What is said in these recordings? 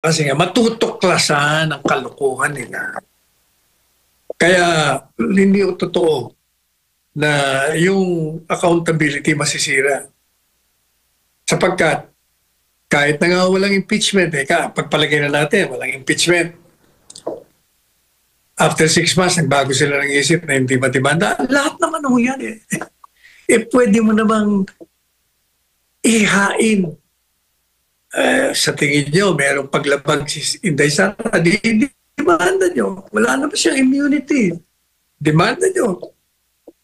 Kasi nga matutuklasan ang kalokohan nila. Kaya hindi totoo na yung accountability masisira. Sapagkat kahit na nga walang impeachment, pagpalagay na natin, walang impeachment. After 6 months, nagbago sila ng isip na hindi matibanda. Lahat naman ho yan eh. Pwede mo namang ihain. Sa tingin nyo, mayroong paglabag si Inday Sara, demanda nyo. Wala naman siyang immunity. Demanda nyo.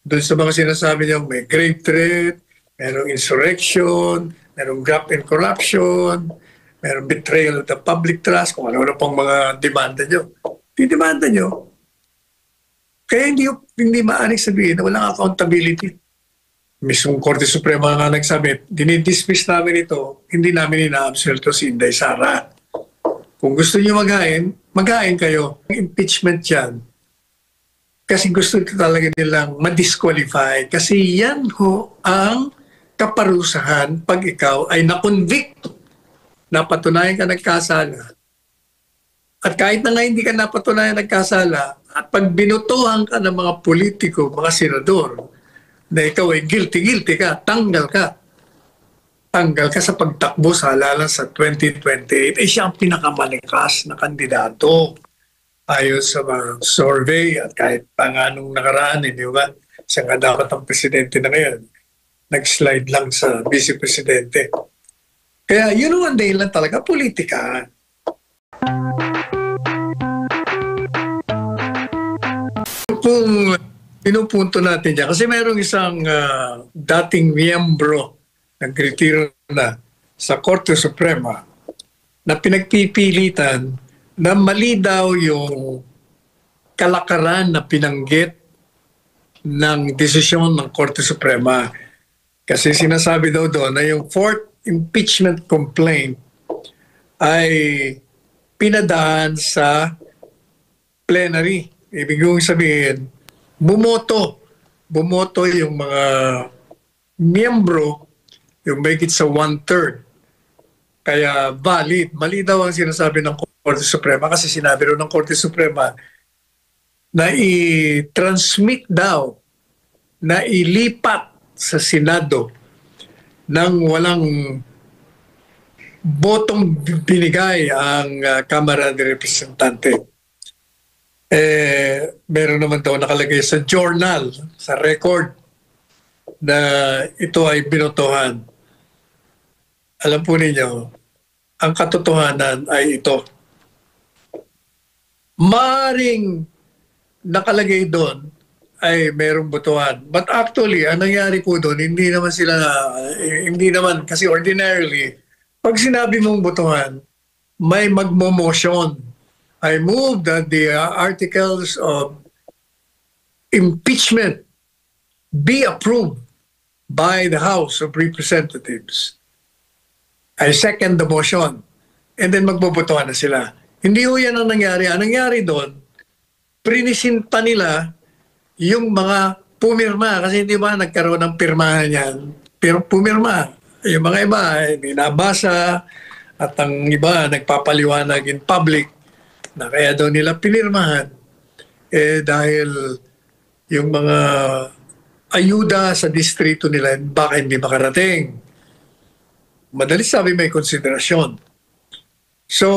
Doon sa mga sinasabi nyo, may grave threat, mayroong insurrection, mayroong graft and corruption, mayroong betrayal of the public trust, kung ano-ano pang mga demanda nyo. Didemanda nyo. Kaya hindi maaaring sabihin na walang accountability. Mismong Korte Suprema nga nagsabi, dinidismiss namin ito, hindi namin ina-absoluto si Inday Sara. Kung gusto niyo maghain kayo. Impeachment yan. Kasi gusto talaga nilang ma-disqualify. Kasi yan ho ang kaparusahan pag ikaw ay na-convict. Napatunayan ka nagkasala. At kahit na nga hindi ka napatunayan nagkasala, at pag binutuhan ka ng mga politiko, mga senador, na ikaw ay guilty ka, tanggal ka. Tanggal ka sa pagtakbo sa halalan sa 2028. Siya ang pinakamalakas na kandidato ayon sa mga survey at kahit pa nga nung nakaraan, hindi ba? Siya nga dapat ang presidente na ngayon. Nag-slide lang sa vice-presidente. Kaya yun ang dahilan talaga, politika. Kung pinupunto natin dyan. Kasi mayroong isang dating miyembro nagretiro na sa Korte Suprema na pinagpipilitan na mali daw yung kalakaran na pinanggit ng desisyon ng Korte Suprema. Kasi sinasabi daw doon na yung fourth impeachment complaint ay pinadaan sa plenary. Ibig kong sabihin, bumoto yung mga miyembro, yung mahigit sa 1/3. Kaya valid. Mali daw ang sinasabi ng Korte Suprema kasi sinabi rin ng Korte Suprema na i-transmit daw, na ilipat sa Senado nang walang botong binigay ang Kamara de Representante. Meron naman daw nakalagay sa journal, sa record, na ito ay binotohan. Alam po ninyo, ang katotohanan ay ito. Maaring nakalagay doon ay merong botohan. But actually, ang nangyari po doon, hindi naman, kasi ordinarily, pag sinabi mong botohan, may magmo-motion. I move that the articles of impeachment be approved by the House of Representatives. I second the motion. And then magbobotohan na sila. Hindi ho yan ang nangyari. Ang nangyari doon, prinisinta nila yung mga pumirma. Kasi hindi ba nagkaroon ng pirmahan yan. Pero pumirma. Yung mga iba, binabasa. At ang iba, nagpapaliwanag in public na kaya daw nila pinirmahan dahil yung mga ayuda sa distrito nila baka hindi makarating. Madali sabi may konsiderasyon. So,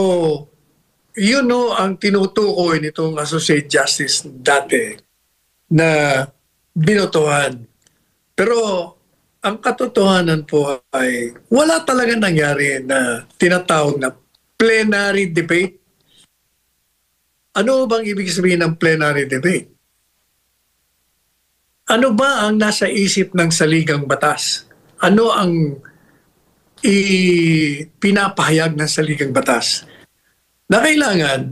yun no ang tinutukoy nitong Associate Justice dati na binotohan. Pero ang katotohanan po ay wala talaga nangyari na tinatawag na plenary debate. Ano bang ibig sabihin ng plenary debate? Ano ba ang nasa isip ng saligang batas? Ano ang pinapahayag ng saligang batas? Na kailangan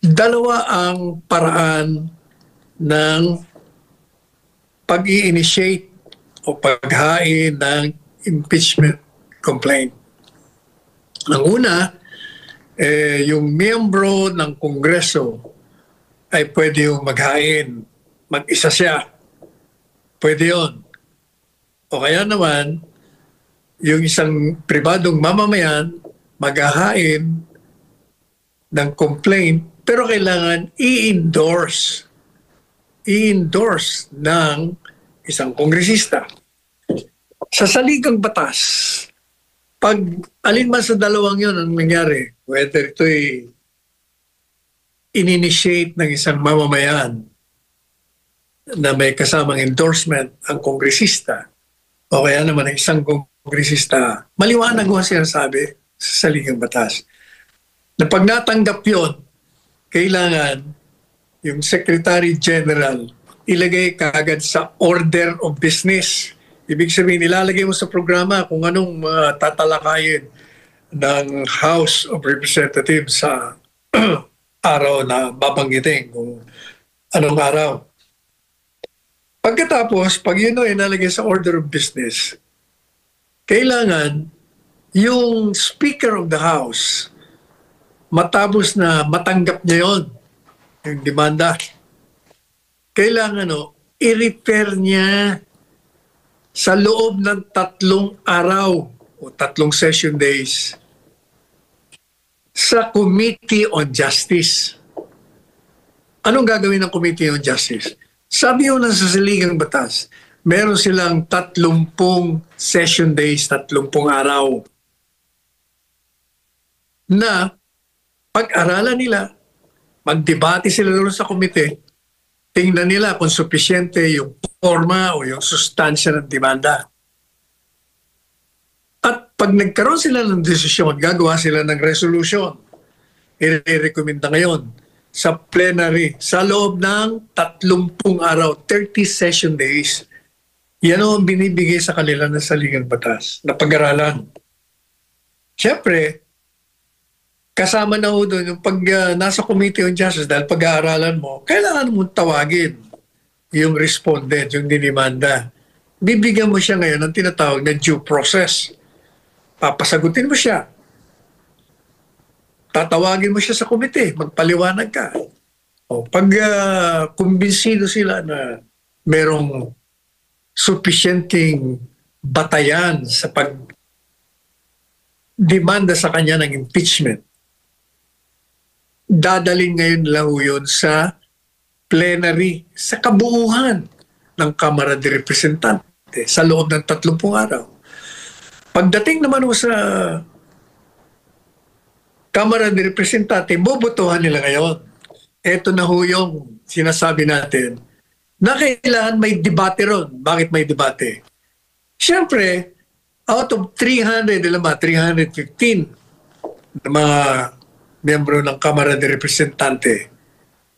dalawa ang paraan ng pag-i-initiate o paghain ng impeachment complaint. Ang una, yung miyembro ng Kongreso ay pwede yung maghain. Mag-isa siya. Pwede yun. O kaya naman, yung isang pribadong mamamayan maghahain ng complaint, pero kailangan i-endorse ng isang kongresista. Sa saligang batas, pag alinman sa dalawang yun ang nangyari, whether ito'y in-initiate ng isang mamamayan na may kasamang endorsement ang kongresista o kaya naman ang isang kongresista, maliwanag mo ang sinasabi sa saligang batas. Na pag natanggap yun, kailangan yung Secretary General ilagay kaagad sa order of business. Ibig sabihin, ilalagay mo sa programa kung anong tatalakayin ng House of Representatives sa araw na babanggitin kung anong araw. Pagkatapos, pag yun ay nalagay sa order of business, kailangan yung Speaker of the House, matapos na matanggap niya yun, yung demanda, kailangan i-refer niya sa loob ng 3 araw o 3 session days sa Committee on Justice. Anong gagawin ng Committee on Justice? Sabi yun ng sasaligang batas, meron silang 30 session days, 30 araw na pag-aralan nila, magdebate sila doon sa komite, tingnan nila kung sufisyente yung forma o yung sustansya ng demanda. At pag nagkaroon sila ng desisyon, gagawa sila ng resolution. I-recommenda ngayon sa plenary sa loob ng 30 araw, 30 session days. Yan ang binibigay sa kanila ng saligang batas na pag-aralan. Siyempre, kasama na ho doon yung pag nasa Committee on Justice, dahil pag-aaralan mo, kailangan mo tawagin yung respondent, yung dinimanda. Bibigyan mo siya ngayon ng tinatawag na due process. Papasagutin mo siya. Tatawagin mo siya sa komite, magpaliwanag ka. O, pag kumbinsido sila na merong sufficienting batayan sa pag-demanda sa kanya ng impeachment, dadalhin ngayon lang yun sa plenary, sa kabuuan ng Kamara de Representante sa loob ng 30 araw. Pagdating naman sa Kamara de Representante, bobotohan nila ngayon. Ito na ho yung sinasabi natin na kailangan may debate ron. Bakit may debate? Siyempre, out of 315 na mga miyembro ng Kamara de Representante,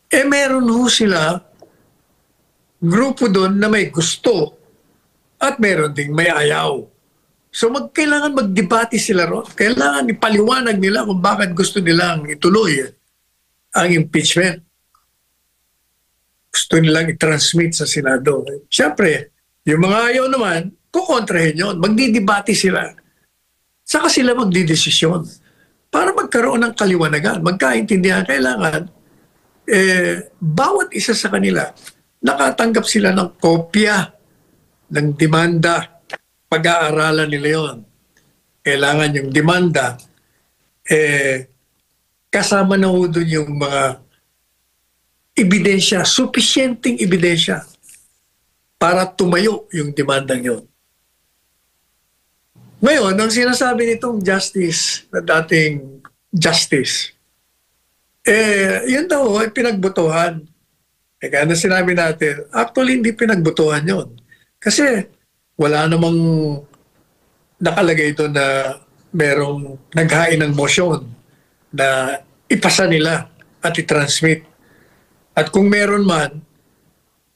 meron ho sila grupo doon na may gusto at meron ding may ayaw. So kailangan magdebate sila ron. Kailangan ipaliwanag nila kung bakit gusto nilang ituloy ang impeachment. Gusto nilang i-transmit sa Senado. Siyempre, yung mga ayaw naman, kukontrahin yun. Magdidebate sila. Saka sila magdidesisyon. Para magkaroon ng kaliwanagan, magkaintindihan, kailangan bawat isa sa kanila nakatanggap sila ng kopya ng demanda. Pag-aaralan nila yon. Kailangan yung demanda kasama na ho doon yung mga ebidensya, sufficienting ebidensya para tumayo yung demandang yon. Ngayon, ang sinasabi nitong justice, na dating justice, yun daw ay pinagbotohan. Kaya na sinabi natin, actually hindi pinagbotohan yon. Kasi wala namang nakalagay ito na merong naghain ng motion na ipasa nila at i-transmit. At kung meron man,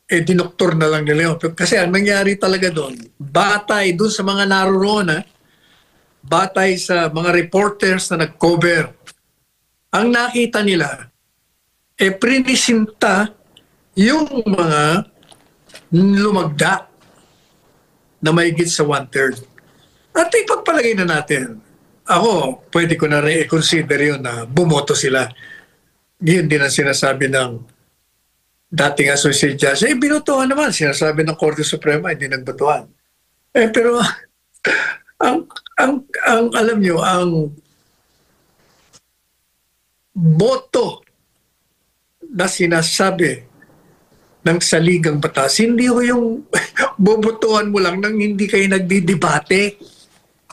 dinoktor na lang nila yun. Kasi ang nangyari talaga doon, batay doon sa mga naroon, batay sa mga reporters na nag-cover, ang nakita nila, prinisinta yung mga lumagda na mahigit sa 1/3. At ipagpalagay na natin, ako, pwede ko na rin i-consider yun na bumoto sila. Yun din ang sinasabi ng dating associate judge. Binutuhan naman, sinasabi ng Korte Suprema, hindi nagbotohan. Pero ang alam nyo, ang boto na sinasabi ng saligang batas, hindi ko yung bobotohan mo lang nang hindi kayo nagdidebate.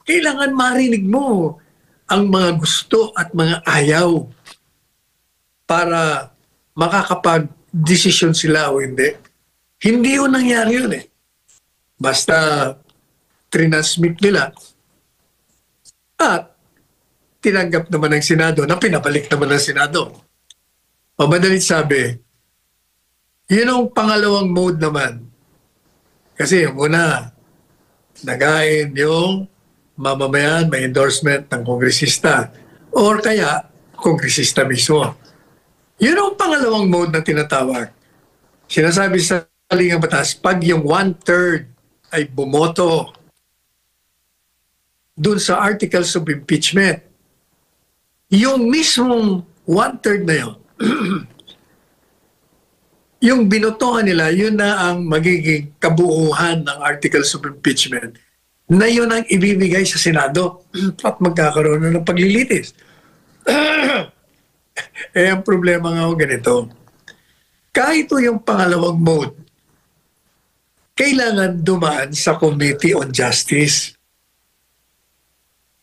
Kailangan marinig mo ang mga gusto at mga ayaw para makakapag-desisyon sila o hindi. Hindi yun nangyari yun eh. Basta trinasmit nila at tinanggap naman ng Senado na pinabalik naman ng Senado. Madalit sabi, yun ang pangalawang mode naman. Kasi yung una, nagain yung mamamayan, may endorsement ng kongresista or kaya kongresista mismo. Yun ang pangalawang mode na tinatawag. Sinasabi sa ligang batas, pag yung 1/3 ay bumoto dun sa articles of impeachment, yung mismong 1/3 na yun, yung binotohan nila, yun na ang magiging kabuuhan ng articles of impeachment na yun ang ibibigay sa Senado at magkakaroon na ng paglilitis. Ang problema nga ganito. Kahit yung pangalawang mode, kailangan dumaan sa Committee on Justice.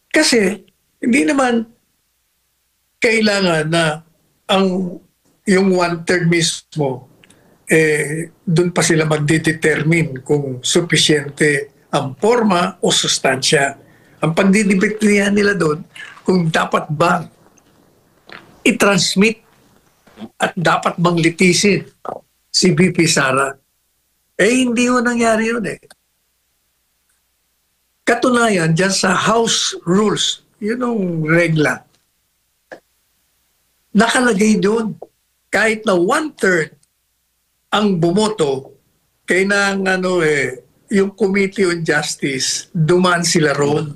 Kasi hindi naman kailangan na yung 1/3 mismo doon pa sila magdedetermine kung sufisyente ang forma o sustansya. Ang pagdidibet nila doon kung dapat ba i-transmit at dapat bang litisin si VP Sara. Hindi yun nangyari yun eh. Katunayan, dyan sa House Rules, yun ang regla. Nakalagay doon, kahit na 1/3 ang bumoto, kailangan yung Committee on Justice, dumaan sila roon.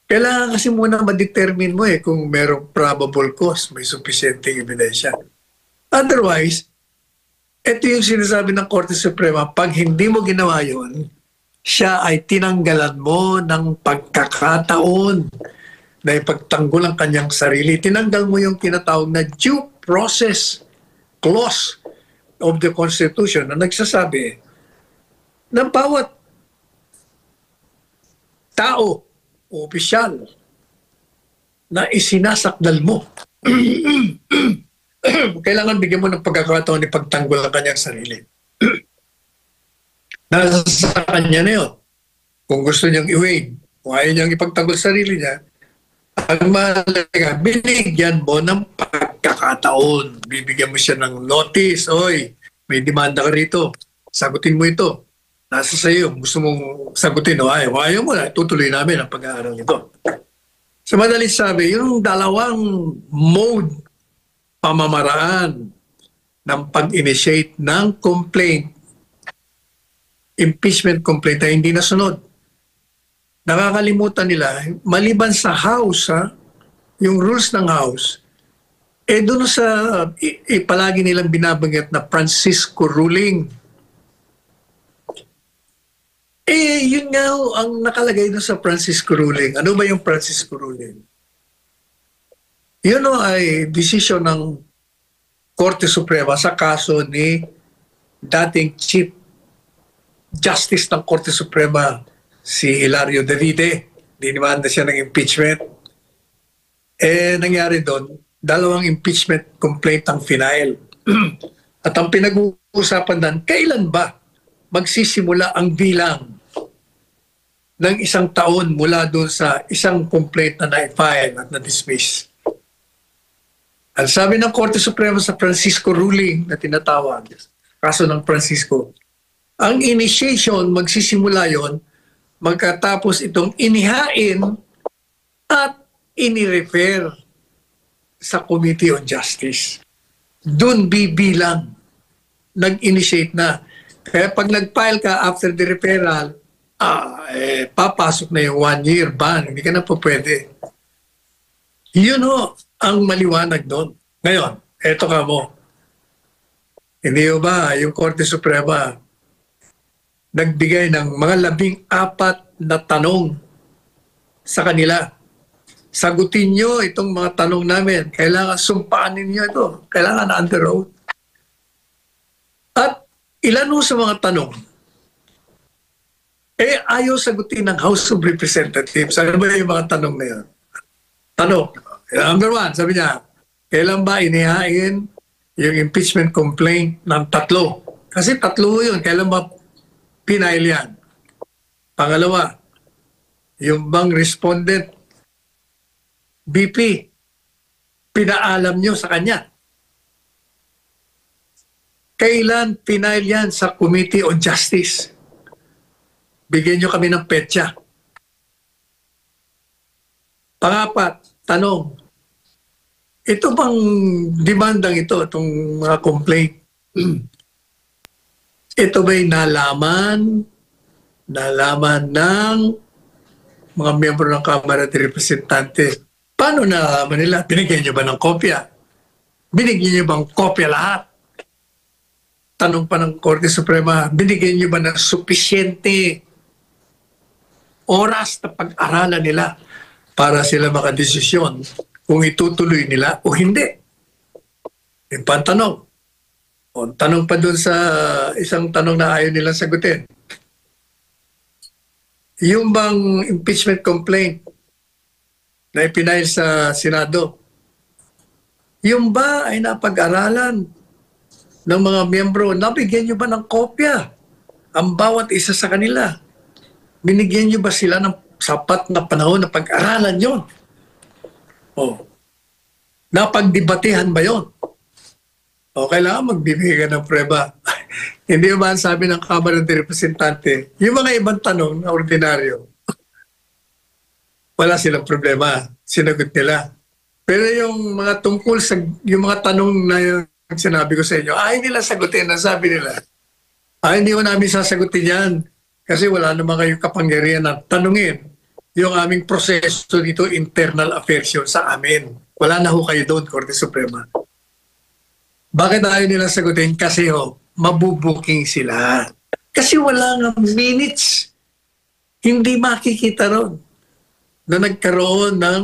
Kailangan kasi muna ma-determine mo kung merong probable cause, may sufficiente ebidensya. Otherwise, ito yung sinasabi ng Korte Suprema, pag hindi mo ginawa yun, siya ay tinanggalan mo ng pagkakataon na ipagtanggol ang kanyang sarili. Tinanggal mo yung tinatawag na due process clause of the Constitution na nagsasabi na bawat tao o opisyal na isinasakdal mo kailangan bigyan mo ng pagkakataon ni pagtanggol ang kanyang sarili. Nasa sa kanya na yun. Kung gusto niyang i-waive, kung ayaw niyang ipagtanggol sarili niya, ang mahalaga, binigyan mo ng pagkakataon. Bibigyan mo siya ng notice. Oy, may demanda ka rito. Sagutin mo ito. Nasa sa iyo. Gusto mong sagutin o ayaw mo na. Tutuloy namin ang pag-aaral nito. Sa madalit sabi, yung dalawang mode pamamaraan ng pag-initiate ng complaint, impeachment complaint ay hindi nasunod. Nakakalimutan nila, maliban sa House, yung rules ng House, doon sa palagi nilang binabanggit na Francisco ruling. Yun nga ang nakalagay doon sa Francisco ruling. Ano ba yung Francisco ruling? Yun ay desisyon ng Korte Suprema sa kaso ni dating Chief Justice ng Korte Suprema si Hilario Davide. Dinimanda siya ng impeachment. Nangyari doon, dalawang impeachment complaint ang final. At ang pinag-uusapan doon, kailan ba magsisimula ang bilang ng isang taon mula doon sa isang complaint na na-file at na-dismiss? Ang sabi ng Korte Suprema sa Francisco ruling na tinatawag, kaso ng Francisco, ang initiation, magsisimula yon magkatapos itong inihain at inirefer sa Committee on Justice. Doon bibilang, nag-initiate na. Kaya pag nag-file ka after the referral, papasok na yung 1 year ban. Hindi ka na po pwede. Yun ang maliwanag doon. Ngayon, eto ka mo. Hindi ba yung Korte Suprema nagbigay ng mga 14 na tanong sa kanila sagutin nyo itong mga tanong namin. Kailangan sumpaan ninyo ito. Kailangan under oath. At ilan sa mga tanong, ayaw sagutin ng House of Representatives. Ano ba yung mga tanong na yun? Tanong. Number one, sabi niya, kailan ba inihain yung impeachment complaint ng 3? Kasi 3 yun. Kailan ba pinail yan? Pangalawa, yung bang respondent, BP, pinaalam nyo sa kanya. Kailan pinail yan sa Committee on Justice? Bigyan nyo kami ng petsa. Pangapat, tanong, ito bang demandang ito, itong mga complaint, ito ba'y nalaman ng mga miyembro ng Kamara de Representante? Paano nalaman nila? Binigyan nyo ba ng kopya? Binigyan nyo bang kopya lahat? Tanong pa ng Korte Suprema, binigyan nyo ba ng supisyente oras na pag-aralan nila para sila makadesisyon kung itutuloy nila o hindi? Yung pantanong. O, tanong pa doon sa isang tanong na ayaw nilang sagutin. Yung bang impeachment complaint na ipinail sa Senado, yung ba ay napag-aralan ng mga miyembro? Nabigyan nyo ba ng kopya ang bawat isa sa kanila? Binigyan nyo ba sila ng sapat na panahon na pag-aralan yon? O, napagdebatehan ba yon? O, kailangan magbibigay ka ng prueba. Hindi ba ang sabi ng Kamara de Representante, yung mga ibang tanong na ordinaryo, wala silang problema, sinagot nila. Pero yung mga tungkol sa, yung mga tanong na yung sinabi ko sa inyo, hindi nila sagutin, ang sabi nila. Hindi ko namin sasagutin yan kasi wala naman kayong kapangyarihan na tanungin yung aming proseso dito, internal affairs yun sa amin. Wala na ho kayo doon, Korte Suprema. Bakit ayaw nila sagutin? Kasi mabubuking sila. Kasi wala nga minutes. Hindi makikita ron na nagkaroon ng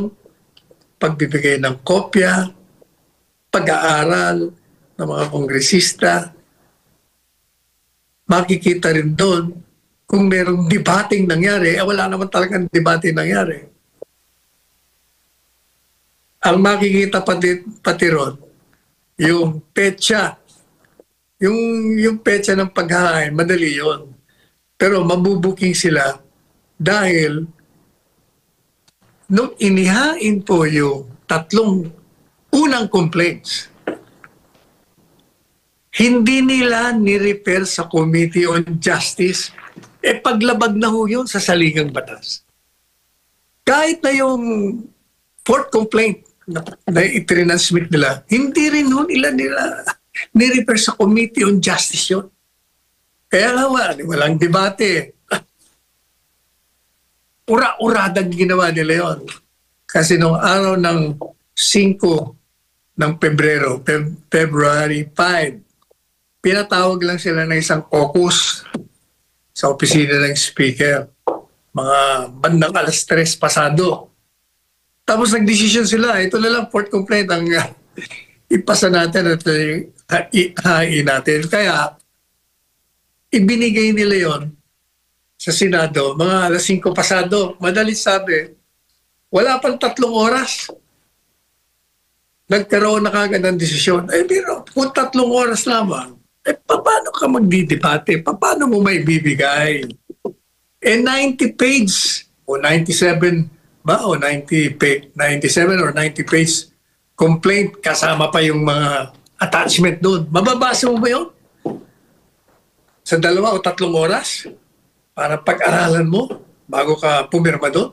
pagbibigay ng kopya, pag-aaral ng mga kongresista. Makikita rin doon kung merong debating nangyari, wala naman talagang debating nangyari. Ang makikita pati ron, yung petsa, yung petsa ng paghahain, madali yon. Pero mabubuking sila dahil nung inihain po yung 3 unang complaints, hindi nila ni-refer sa Committee on Justice. Paglabag na ho yun sa saligang batas. Kahit na yung 4th complaint na itinransmit nila, hindi rin ho nila ni-refer sa Committee on Justice yun. Kaya nga walang debate. Ura-uradang ginawa nila yon. Kasi nung araw ng 5 ng Pebrero, February 5, pinatawag lang sila ng isang caucus sa opisina ng speaker. Mga bandang 3:00 pasado. Tapos nagdesisyon sila, ito na lang 4th complaint ang ipasa natin at ihain natin. Kaya ibinigay nila yon sa Senado, mga 5:00 pasado. Madali sabi, wala pang 3 oras. Nagkaroon na kagad ng desisyon. Pero kung 3 oras lamang, paano ka magdidebate? Paano mo may bibigay? 90 page o 97 ba? O 97 or 90 page complaint kasama pa yung mga attachment doon. Mababasa mo ba yun? Sa 2 o 3 oras? Para pag-aralan mo bago ka pumirma doon?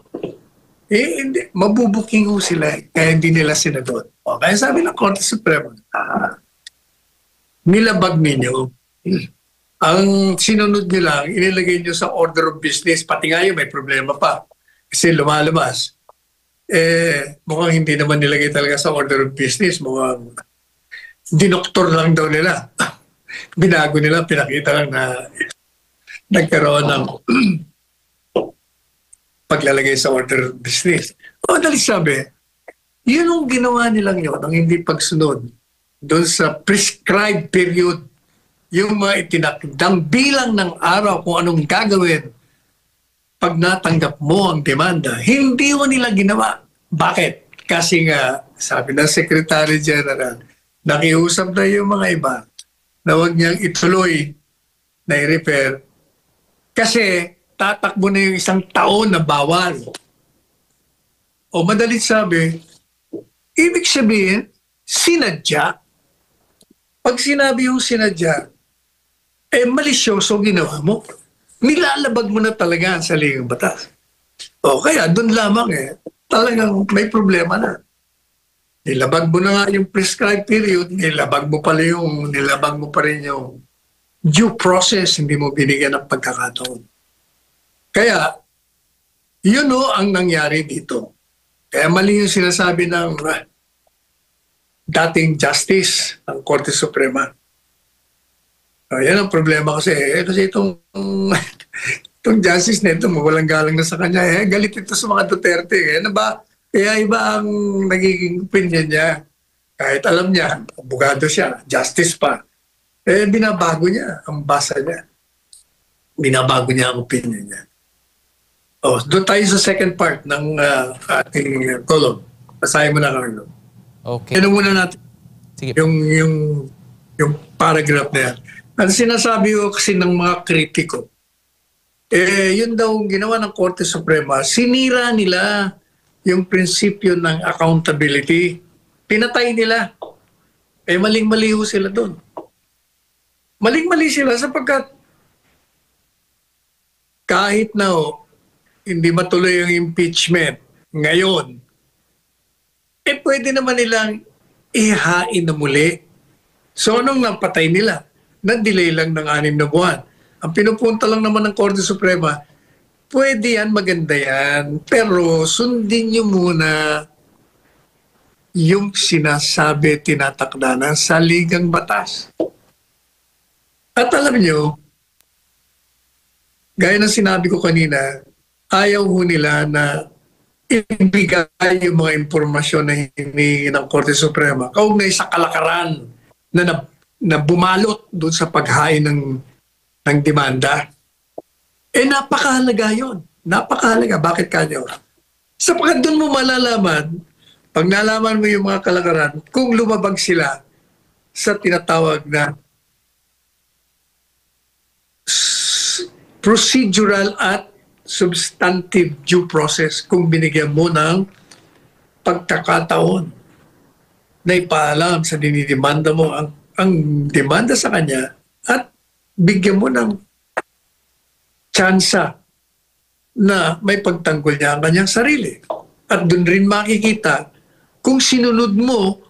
Hindi. Mabubuking ho sila. Kaya hindi nila sinagot. Kaya sabi ng Korte Suprema, nilabag ninyo. Ang sinunod nyo lang, inilagay nyo sa order of business. Pati nga yun, may problema pa. Kasi lumalabas. Mukhang hindi naman nilagay talaga sa order of business. Mukhang dinoktor lang daw nila. Binago nila, pinakita lang na nagkaroon ng paglalagay sa order of business. Dali sabi, Yun ang ginawa nilang yun, ang hindi pagsunod doon sa prescribed period, yung mga itinakdang bilang ng araw kung anong gagawin pag natanggap mo ang demanda. Hindi mo nila ginawa. Bakit? Kasi nga, sabi ng Secretary General, nakiusap na yung mga iba na huwag niyang ituloy na i-repair kasi tatakbo na yung isang taon na bawal. O madalit sabi, ibig sabihin, sinadya. Pag sinabi yung sinadya, malisyoso ginawa mo. Nilalabag mo na talaga ang saligang batas. O kaya doon lamang talagang may problema na. Nilabag mo na nga yung prescribed period, nilabag mo pa rin yung due process, hindi mo binigyan ng pagkakataon. Kaya, yun ang nangyari dito. Kaya mali yung sinasabi ng dating justice ng Korte Suprema. Yan ang problema kasi. Kasi itong justice na ito, walang galang na sa kanya. Galit ito sa mga Duterte. Kaya iba ang nagiging opinion niya. Kahit alam niya, abogado siya, justice pa. Binabago niya ang basa niya. Binabago niya ang opinion niya. Doon tayo sa second part ng ating column. Basahin mo na, Carlo. Okay. Yan muna natin. Sige. Yung paragraph na yan. Ang sinasabi ko kasi ng mga kritiko, yun daw ginawa ng Korte Suprema, sinira nila yung prinsipyo ng accountability. Pinatay nila. Maling-mali sila doon. Maling-mali sila sapagkat kahit na hindi matuloy yung impeachment ngayon, pwede naman nilang ihain na muli. So anong napatay nila? Na-delay lang ng 6 na buwan. Ang pinupunta lang naman ng Korte Suprema, pwede yan, maganda yan, pero sundin nyo muna yung sinasabi, tinatakda ng saligang batas. At alam nyo, gaya ng sinabi ko kanina, ayaw ho nila na ibigay yung mga impormasyon na hinihingi ng Korte Suprema kaugnay sa kalakaran na bumalot doon sa paghain ng demanda. Napakahalaga yun. Napakahalaga. Bakit kanyo? Sapagkat doon mo malalaman, pag nalaman mo yung mga kalakaran, kung lumabag sila sa tinatawag na procedural at substantive due process kung binigyan mo ng pagkakataon na ipaalam sa dinidemanda mo ang demanda sa kanya at bigyan mo ng tsansa na may pagtanggol niya ang kanyang sarili. At doon rin makikita kung sinunod mo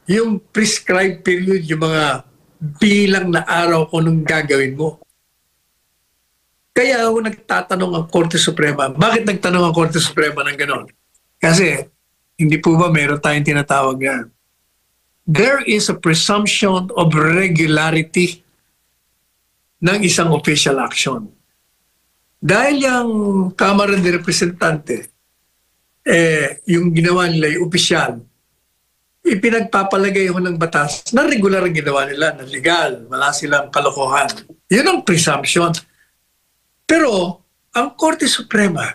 yung prescribed period, yung mga bilang na araw kung anong gagawin mo. Kaya nagtatanong ang Korte Suprema. Bakit nagtanong ang Korte Suprema ng gano'n? Kasi hindi po ba meron tayong tinatawag na there is a presumption of regularity ng isang official action. Dahil yung Kamara de Representante, yung ginawa nila, yung opisyal, ipinagpapalagay ho ng batas na regular ang ginawa nila, na legal, wala silang kalokohan. Yun ang presumption. Pero, ang Korte Suprema,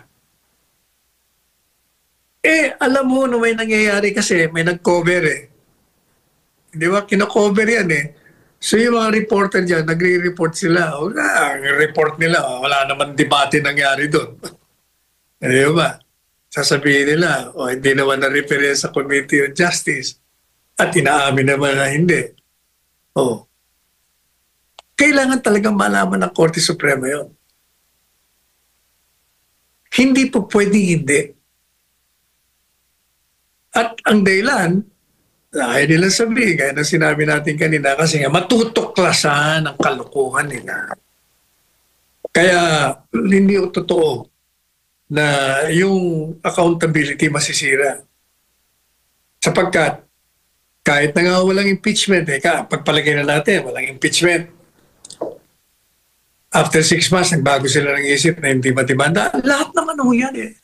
alam mo na may nangyayari kasi may nag-cover Di ba? Kino-cover yan So yung mga reporter dyan, nagre-report sila. Ang report nila, wala naman debate nangyari doon. Di ba? Sasabihin nila, hindi naman na-refer sa Committee on Justice. At inaamin naman na hindi. Kailangan talagang malaman ng Korte Suprema yon. Hindi po pwedeng hindi. At ang dahilan, ayaw nila sabihin, gaya na sinabi natin kanina, kasi nga matutuklasan ang kalokohan nila. Kaya hindi totoo na yung accountability masisira. Sapagkat kahit na nga walang impeachment, pagpalagay na natin, walang impeachment. After 6 months, nagbago sila ng isip na hindi matibanda. Lahat naman yan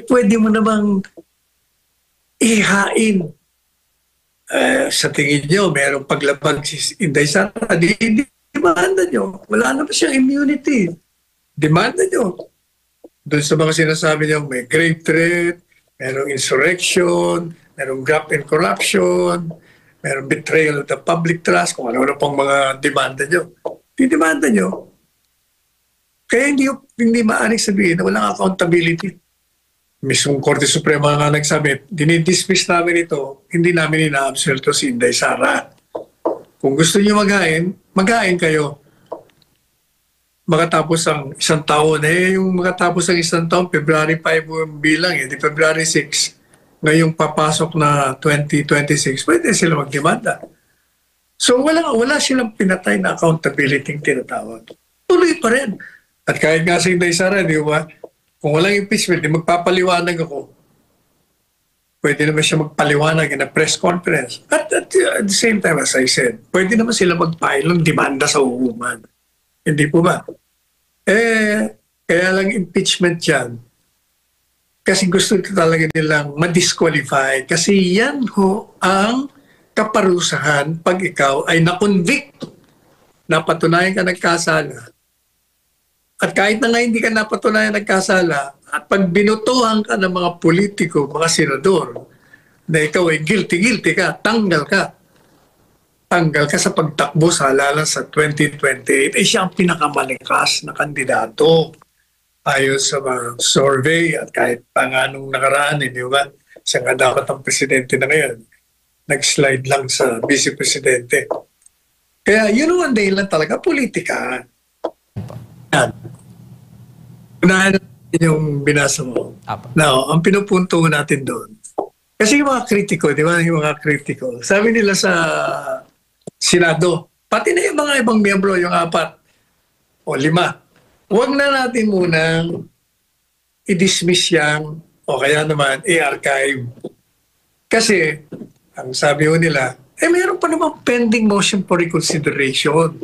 pwede mo namang ihain. Sa tingin nyo, mayroong paglabag si Inday Sara, demanda nyo. Wala na ba siyang immunity? Demanda nyo. Doon sa mga sinasabi nyo, may grave threat, mayroong insurrection, mayroong graft and corruption, mayroong betrayal of the public trust, kung ano-ano pang mga demanda nyo. Didemanda nyo. Kaya hindi maaaring sabihin na walang accountability. Mismong Korte Suprema nga nagsabi, dinidismiss namin ito, hindi namin ina-absolto si Inday Sara. Kung gusto niyo maghain kayo. Makatapos ang isang taon, yung makatapos ang isang taon, February 5 ang bilang, di February 6. Ngayong papasok na 2026, pwede sila magdemanda. So wala silang pinatay na accountability tinatawag. Tuloy pa rin. At kahit nga si Inday Sara, di ba? Kung walang impeachment, magpapaliwanag ako. Pwede naman siya magpaliwanag in a press conference. At the same time, as I said, pwede naman sila mag-file ng demanda sa hukuman. Hindi po ba? Kaya lang impeachment yan. Kasi gusto talaga nilang ma-disqualify. Kasi yan ho ang kaparusahan pag ikaw ay na-convict. Napatunayan ka nagkasala. At kahit na nga hindi ka napatunayan nagkasala, at pag binutuhan ka ng mga politiko, mga senador, na ikaw ay guilty ka, tanggal ka. Tanggal ka sa pagtakbo sa halalan sa 2028, siya ang pinakamalakas na kandidato. Ayon sa mga survey at kahit pa nga nung nakaraan, di ba? Siya nga dapat ang presidente na ngayon. Nag-slide lang sa vice-presidente. Kaya yun ang dahilan talaga, politika. Yan. Unahan natin yung binasa mo. Now, ang pinupunto natin doon. Kasi yung mga kritiko, di ba? Yung mga kritiko. Sabi nila sa Senado, pati na yung mga ibang miyembro, yung 4 o 5. Huwag na natin munang i-dismiss yan o kaya naman i-archive. Kasi, ang sabi ko nila, mayroon pa naman pending motion for reconsideration.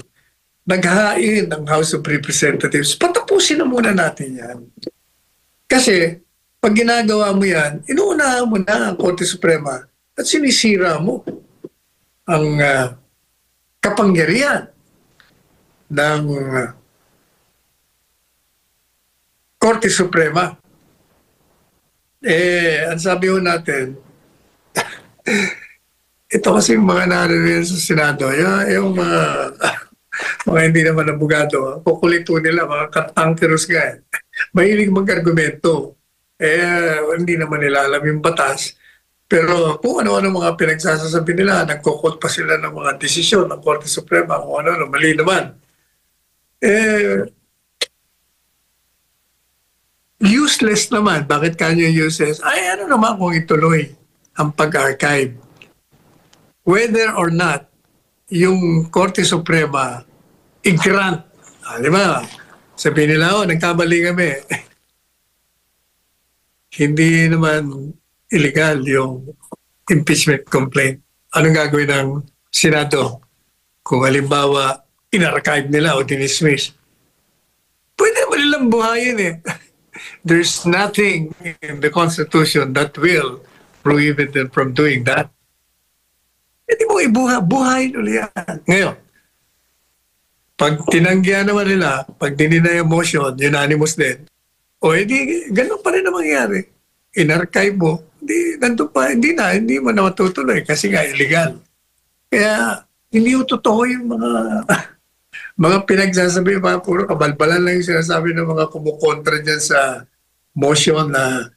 Naghain ng House of Representatives, patapusin na muna natin yan. Kasi, pag ginagawa mo yan, inuunahan mo na ang Korte Suprema at sinisira mo ang kapangyarihan ng Korte Suprema. Ang sabi ho natin, ito kasi yung mga narinig sa Senado, yung mga mga hindi naman abogado, kukulito nila, mga katangkeros nga. Mahilig mag-argumento. Hindi naman nila alam yung batas. Pero kung ano-ano mga pinagsasasabi nila, nagkukot pa sila ng mga desisyon ng Korte Suprema, kung ano-ano, mali naman. Useless naman. Bakit kanyo useless? Ano naman kung ituloy ang pag-archive? Whether or not yung Korte Suprema i-grant. Di ba? Sabihin nila, nagkamali kami. Hindi naman illegal yung impeachment complaint. Anong gagawin ng Senado? Kung halimbawa, in-archive nila o dinismiss. Pwede naman nilang buhayin eh. There's nothing in the Constitution that will prohibit them from doing that. Hindi mo buhayin ulit yan. Ngayon, pag tinanggihan naman nila, pag dininay ang motion, unanimous din, edi ganun pa rin ang mangyayari. In-archive mo, nandun pa, hindi mo na matutuloy kasi nga illegal. Kaya, hindi yung totoo yung mga pinagsasabi, mga puro kabalbalan lang yung sinasabi ng mga kumukontra dyan sa motion na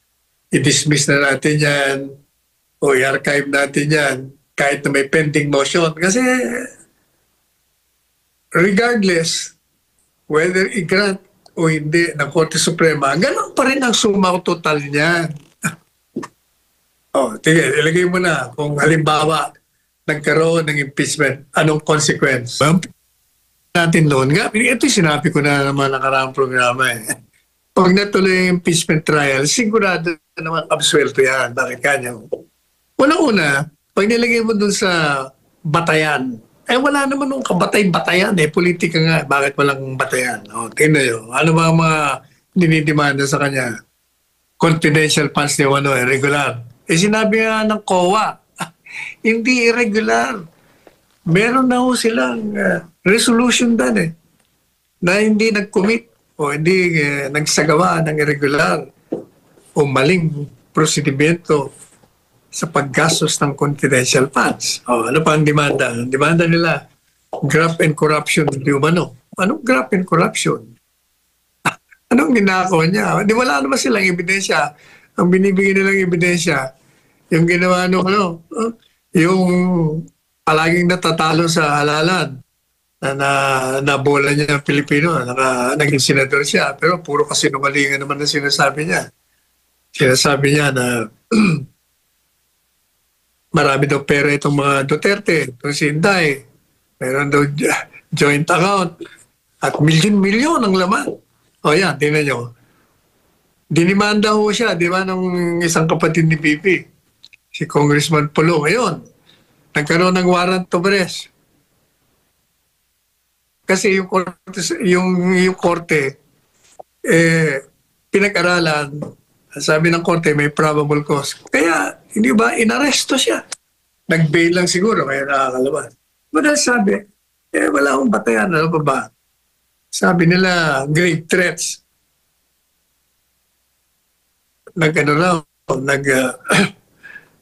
i-dismiss na natin yan o i-archive natin yan kahit na may pending motion. Kasi regardless whether i-grant o hindi ng Korte Suprema, ganun pa rin ang sumang total niyan. Sige, ilagay mo na kung halimbawa nagkaroon ng impeachment, anong consequence? Natin noon nga, ito sinabi ko na naman nakaraang programa eh. Pag natuloy yung impeachment trial, sigurado naman absuelto yan. Bakit kanya? Una-una, pag nilagay mo dun sa batayan, wala naman nung kabatay-batayan eh. Politika nga, bakit walang batayan? Tingnan nyo, ano mga dinidemanda sa kanya? Confidential funds ni regular. Sinabi nga ng COA, hindi irregular. Meron na ho silang resolution done na hindi nag-commit o hindi nagsagawa ng irregular o maling prosedimento sa paggastos ng confidential funds. Ano pa ang demanda? Ang demanda nila, graft and corruption di umano. Anong graft and corruption? Anong ginagawa niya? Di wala naman silang ebidensya. Ang binibigay nilang ebidensya, yung ginawa yung palaging natatalo sa halalan na bola niya ng Pilipino, naging senador siya. Pero puro kasinungalingan naman ang sinasabi niya. Sinasabi niya na marami daw pera itong mga Duterte, itong si Inday. Meron daw joint account at milyon-milyon ang laman. O yan, tingnan nyo. Dinimanda ho siya, di ba, ng isang kapatid ni Bibi, si Congressman Polo. Ngayon, nagkaroon ng warrant of arrest. Kasi yung korte, pinag-aralan, sabi ng korte, may probable cause. Kaya, hindi ba, inaresto siya. Nag-bail lang siguro, kaya nakakalabas. But sabi, wala akong batayan, ano pa ba? Sabi nila, grave threats.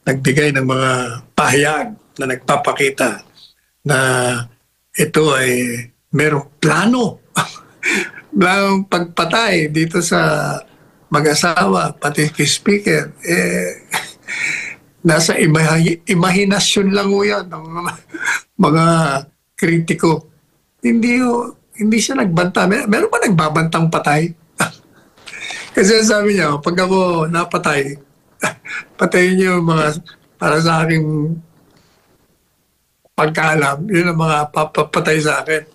Nagbigay ng mga pahayag na nagpapakita na ito ay merong plano ng pagpatay dito sa mag-asawa, pati kay speaker. Nasa imahinasyon lang ho yan ng mga kritiko. Hindi siya nagbanta. Meron pa nagbabantang patay? Kasi sabi niya, pag ako napatay, patayin niyo yung mga, para sa aking pagkaalam, yun ang mga papatay sa akin.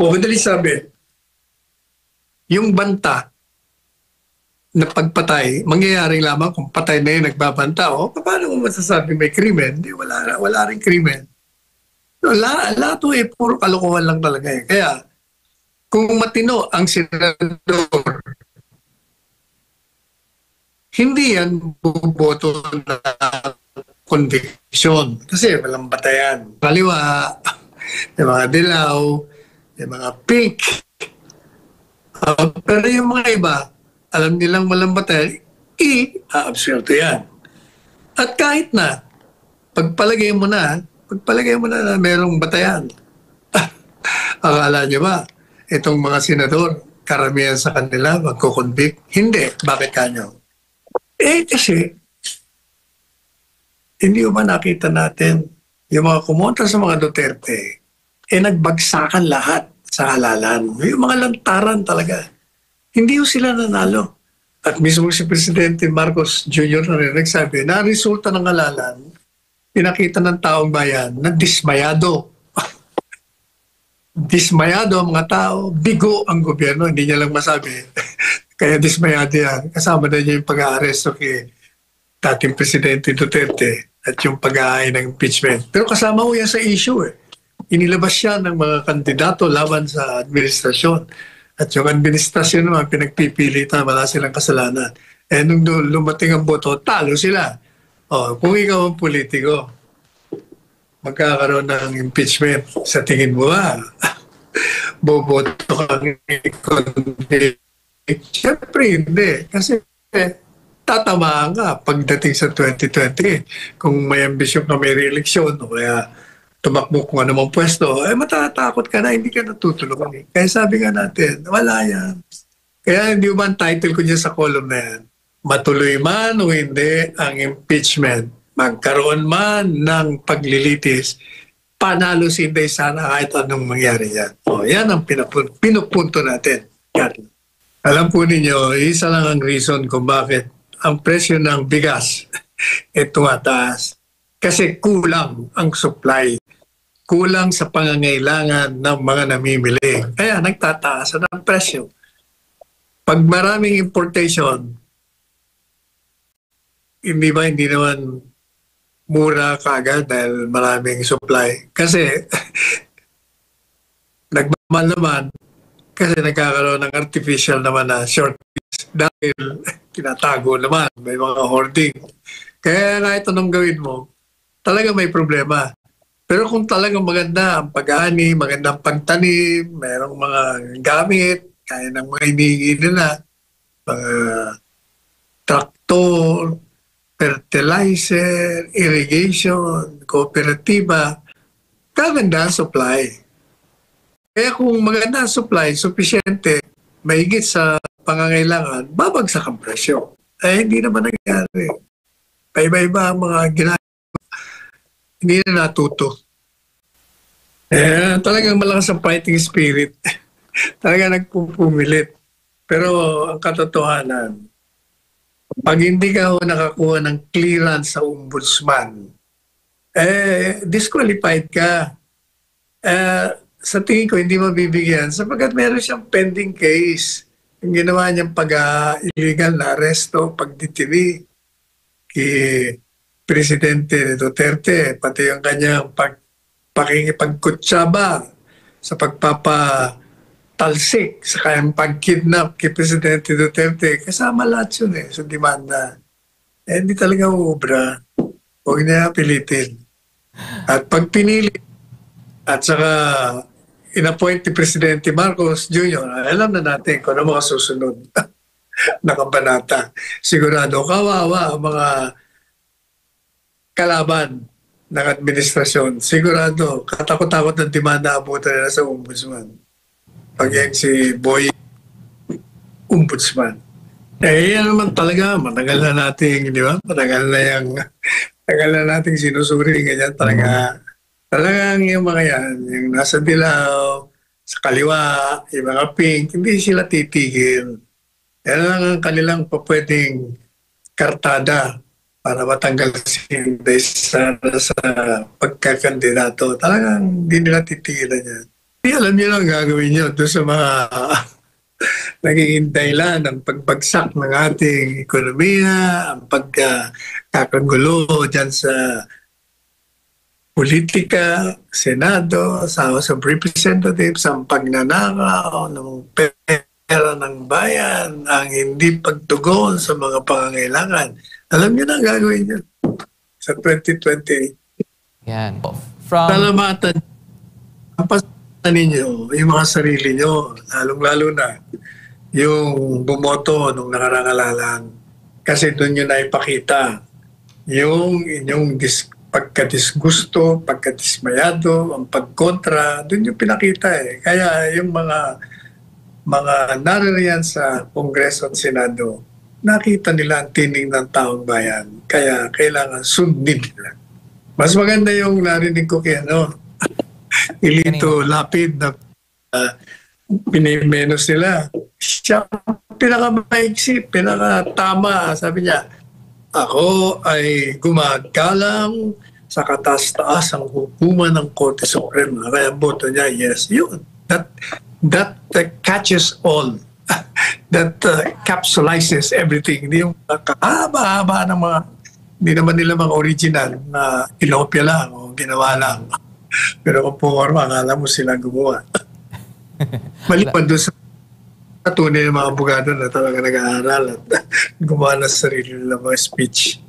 O, madali sabi, yung banta na pagpatay, mangyayaring lamang kung patay na yun nagbabanta. O, paano mo masasabi may krimen? Hindi, wala rin krimen. Lahat puro kalokohan lang talaga eh. Kaya, kung matino ang senador, hindi yan buboto na conviction. Kasi walang batayan. Kaliwa, yung mga dilaw, yung mga pink. Pero yung mga iba, alam nilang walang batayan, i-absuelto yan. At kahit na, pagpalagay mo na merong batayan. Akala nyo ba, itong mga senador, karamihan sa kanila magkukonvict? Hindi. Bakit kanyo? Kasi, hindi ba nakita natin yung mga kumontra sa mga Duterte, nagbagsakan lahat sa halalan. Yung mga lantaran talaga. Hindi sila nanalo. At mismo si Presidente Marcos Jr. na nagsabi, na resulta ng halalan, pinakita ng taong bayan na dismayado. Dismayado ang mga tao, bigo ang gobyerno, hindi niya lang masabi. Kaya dismayado yan. Kasama na niya yung pag-aaresto kay dating Presidente Duterte at yung pag-aay ng impeachment. Pero kasama ko yan sa issue Inilabas siya ng mga kandidato laban sa administrasyon. At yung administrasyon naman, pinagpipilitan, wala silang kasalanan. Nung lumating ang boto, talo sila. Kung ikaw ang politiko, magkakaroon ng impeachment. Sa tingin mo ba, boboto kang siyempre hindi. Kasi tatamaan ka pagdating sa 2020. Kung may ambisyon ka may re-eleksyon o kaya tumakbo kung anumang pwesto, matatakot ka na, hindi ka natutulungan. Kaya sabi nga natin, wala yan. Kaya hindi ba ang title ko dyan sa column na yan? Matuloy man o hindi ang impeachment, magkaroon man ng paglilitis, panalo si Inday Sara kahit anong mangyari yan. Yan ang pinupunto natin. Yan. Alam po ninyo, isa lang ang reason kung bakit ang presyo ng bigas tumataas. Kasi kulang ang supply. Kulang sa pangangailangan ng mga namimili. Kaya nagtataas ang presyo. Pag maraming importation, hindi naman mura kaagad dahil maraming supply. Kasi nagmamahal naman kasi nagkakaroon ng artificial naman na shortage dahil tinatago naman. May mga hoarding. Kaya nga ito nung gawin mo, talaga may problema. Pero kung talagang maganda ang pag-ani, magandang pagtanim, mayroong mga gamit, kaya ng mga hinihingi nila, mga traktor, fertilizer, irrigation, kooperatiba, kaganda ang supply. Kaya kung maganda ang supply, sufficiente, mahigit sa pangangailangan, babagsak ang presyo. Hindi naman nangyari. Paiba-iba ang mga ginagawa. Hindi na natuto. Talagang malakas ang fighting spirit. Talaga nagpupumilit. Pero ang katotohanan, pag hindi ka nakakuha ng clearance sa ombudsman, disqualified ka. Sa tingin ko, hindi mabibigyan sapagkat meron siyang pending case. Yung ginawa niyang pag-illegal na aresto, pagditini kay Presidente Duterte, pati yung kanyang pakikipagkutsaba sa pagpapatalsik sa kanyang pagkidnap kay Presidente Duterte, kasama lahat yun sa demanda. Hindi talaga uubra. Huwag niya pilitin. At pag pinili at saka inappoint ni Presidente Marcos Jr., alam na natin kung ano mga susunod na kabanata. Sigurado, kawawa ang mga kalaban ng administrasyon. Sigurado, katakot-takot ng demanda abutan nila sa ombudsman. Pag yan si Boy Ombudsman. Yan naman talaga, matagal na nating, di ba? Matagal na nating sinusuri, ganyan talaga. Talagang yung mga yan, yung nasa dilaw, sa kaliwa, yung mga pink, hindi sila titigil. Yan lang ang kanilang pwedeng kartada para matanggal si Inday Sara sa pagkakandidato. Talagang hindi nila titigilan yan. Hindi alam nyo lang gagawin nyo doon sa mga naging dahilan ng pagbagsak ng ating ekonomiya, ang pagkakagulo dyan sa politika, Senado, sa House of Representatives, ang pagnanakaw ng pera ng bayan, ang hindi pagtugon sa mga pangangailangan. Alam niyo na ang gagawin niyo sa 2028. Yan. Salamatan. Pampasan ninyo yung mga sarili niyo, lalong-lalo na yung bumoto nung nakarangalalan. Kasi doon nyo na ipakita yung inyong pagkadisgusto, pagkadismayado, ang pagkontra, doon yung pinakita Kaya yung mga naririyan sa Kongreso at Senado, nakita nila ang tining ng taong bayan. Kaya kailangan sundin nila. Mas maganda yung narinig ko kay Ilito Lapid na pinimenos nila. Siya pinakamaiksi, pinakatama. Sabi niya, ako ay gumagalang sa katas-taas ang hukuman ng Korte Suprema. Kaya boto niya, yes. Yun. That catches all. That capsulizes everything. Hindi yung kahaba-haba ng mga, hindi naman nila mga original na inopya lang o ginawa lang. Pero kung pumarma, akala mo sila gumawa. Maliban doon sa tunay ng mga abogado na talaga nag-aaral at gumawa ng sarili nila mga speech.